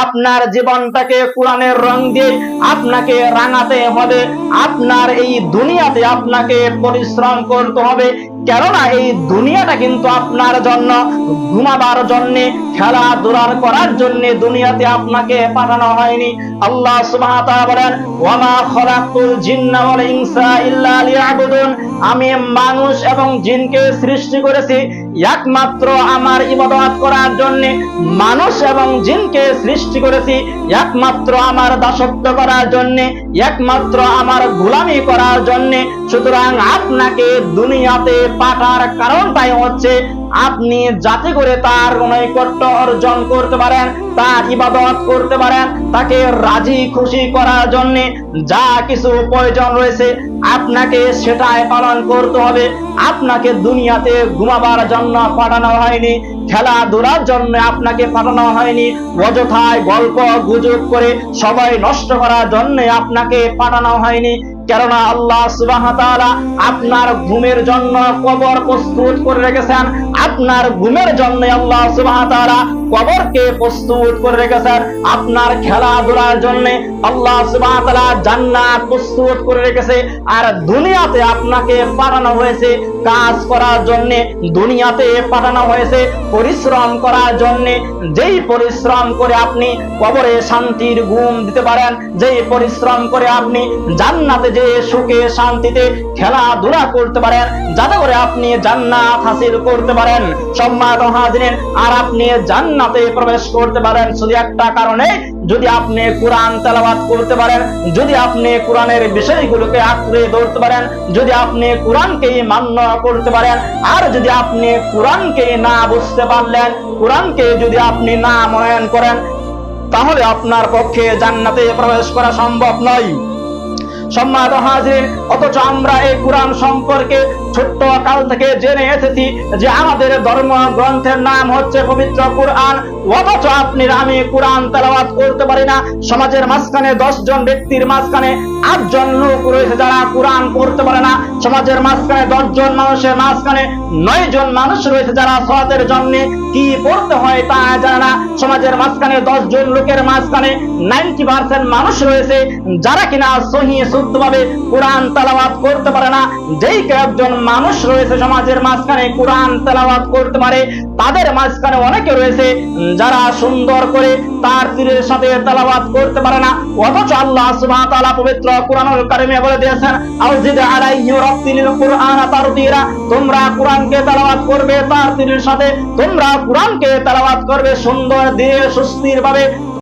আপনার জীবনটাকে কোরআনের রং দিয়ে আপনাকে রাঙাতে হবে। আপনার এই দুনিয়াতে আপনাকে পরিশ্রম করতে হবে, কেননা এই দুনিয়াটা কিন্তু আপনার জন্য ঘুমাবার জন্য, খেলাধুলা করার জন্য দুনিয়াতে আপনাকে পাঠানো হয়নি। আল্লাহ সুবহানাহু ওয়া তাআলা বলেন, ওয়া মা খালাকতুল জিন্না ওয়াল ইনসা ইল্লা লিয়াবুদুন, আমি মানুষ এবং জিনকে সৃষ্টি করেছি একমাত্র আমার ইবাদত করার জন্য। মানুষ এবং জিনকে সৃষ্টি করেছি একমাত্র আমার দাসত্ব করার জন্য, একমাত্র আমার গোলামি করার জন্য। সুতরাং আপনাকে দুনিয়াতে পাঠার কারণটাই হচ্ছে আপনি যাতে করে তার নৈকট্য অর্জন করতে পারেন, তার ইবাদত করতে পারেন, তাকে রাজি খুশি করার জন্য যা কিছু প্রয়োজন রয়েছে আপনাকে সেটাই পালন করতে হবে। আপনাকে দুনিয়াতে ঘুমাবার জন্য পাঠানো হয়নি, খেলাধুলার জন্য আপনাকে পাঠানো হয়নি, অযথায় গল্প গুজব করে সবাই নষ্ট করার জন্য আপনাকে পাঠানো হয়নি। কেননা আল্লাহ সুবহানাহু ওয়া তাআলা আপনার ঘুমের জন্য কবর প্রস্তুত করে রেখেছেন। আপনার ঘুমের জন্য আল্লাহ সুবহানাহু ওয়া তাআলা কবরকে প্রস্তুত করে রেখেছেন। আপনার খেলাধুলার জন্য আল্লাহ সুবহানাহু ওয়া তাআলা জান্নাত প্রস্তুত করে রেখেছে। আর দুনিয়াতে আপনাকে পাঠানো হয়েছে কাজ করার জন্য, দুনিয়াতে পাঠানো হয়েছে পরিশ্রম করার জন্য। যেই পরিশ্রম করে আপনি কবরে শান্তির ঘুম দিতে পারেন, যেই পরিশ্রম করে আপনি জান্নাতে যে সুখে শান্তিতে খেলাধুলা করতে পারেন, যাতে করে আপনি জান্নাত হাসিল করতে পারেন সম্মানিত হাজিরিন, আর আপনি জান্নাতে প্রবেশ করতে পারেন শুধু একটা কারণে, যদি আপনি কোরআন তেলাওয়াত করতে পারেন, যদি আপনি কোরআনের বিষয়গুলোকে আঁকড়ে ধরতে পারেন, যদি আপনি কোরআনকে মান্য করতে পারেন। আর যদি আপনি কোরআনকে না বুঝতে পারলেন, কোরআনকে যদি আপনি না মনোনয়ন করেন, তাহলে আপনার পক্ষে জান্নাতে প্রবেশ করা সম্ভব নয় সম্মানিত হাজির। অথচ আমরা এই কোরআন সম্পর্কে ছোট্ট কাল থেকে জেনে এসেছি যে আমাদের ধর্ম গ্রন্থের নাম হচ্ছে পবিত্র কোরআন। অথচ আপনি আমি কোরআন তেলাওয়াত করতে পারি না। সমাজের মাঝখানে 10 জন ব্যক্তির মাঝখানে 8 জন লোক রয়েছে যারা কোরআন পড়তে পারে না। সমাজের মাঝখানে 10 জন মানুষের মাঝখানে 9 জন মানুষ রয়েছে যারা সালাতের জন্য কি পড়তে হয় তা জানে না। সমাজের মাঝখানে 10 জন লোকের মাঝখানে 90% মানুষ রয়েছে যারা কিনা সহিহ শুদ্ধভাবে কোরআন তেলাওয়াত করতে পারে না। যেই কয়েকজন মানুষ রয়েছে সমাজের মাঝখানে কোরআন তেলাওয়াত করতে পারে, তাদের মাঝখানে অনেকে রয়েছে যারা সুন্দর করে তার তীরের সাথে তেলাওয়াত করতে পারে না। অথচ আল্লাহ সুবহানাহু ওয়া তাআলা পবিত্র কোরআনুল কারীমে বলে দিয়েছেন, আউযিদ আলাইহি রাত্তিলিল কুরআনা তারতীলা, তোমরা কোরআনকে তেলাওয়াত করবে তার তীরের সাথে, তোমরা কোরআনকে তেলাওয়াত করবে সুন্দর ধীরে সুস্থির ভাবে।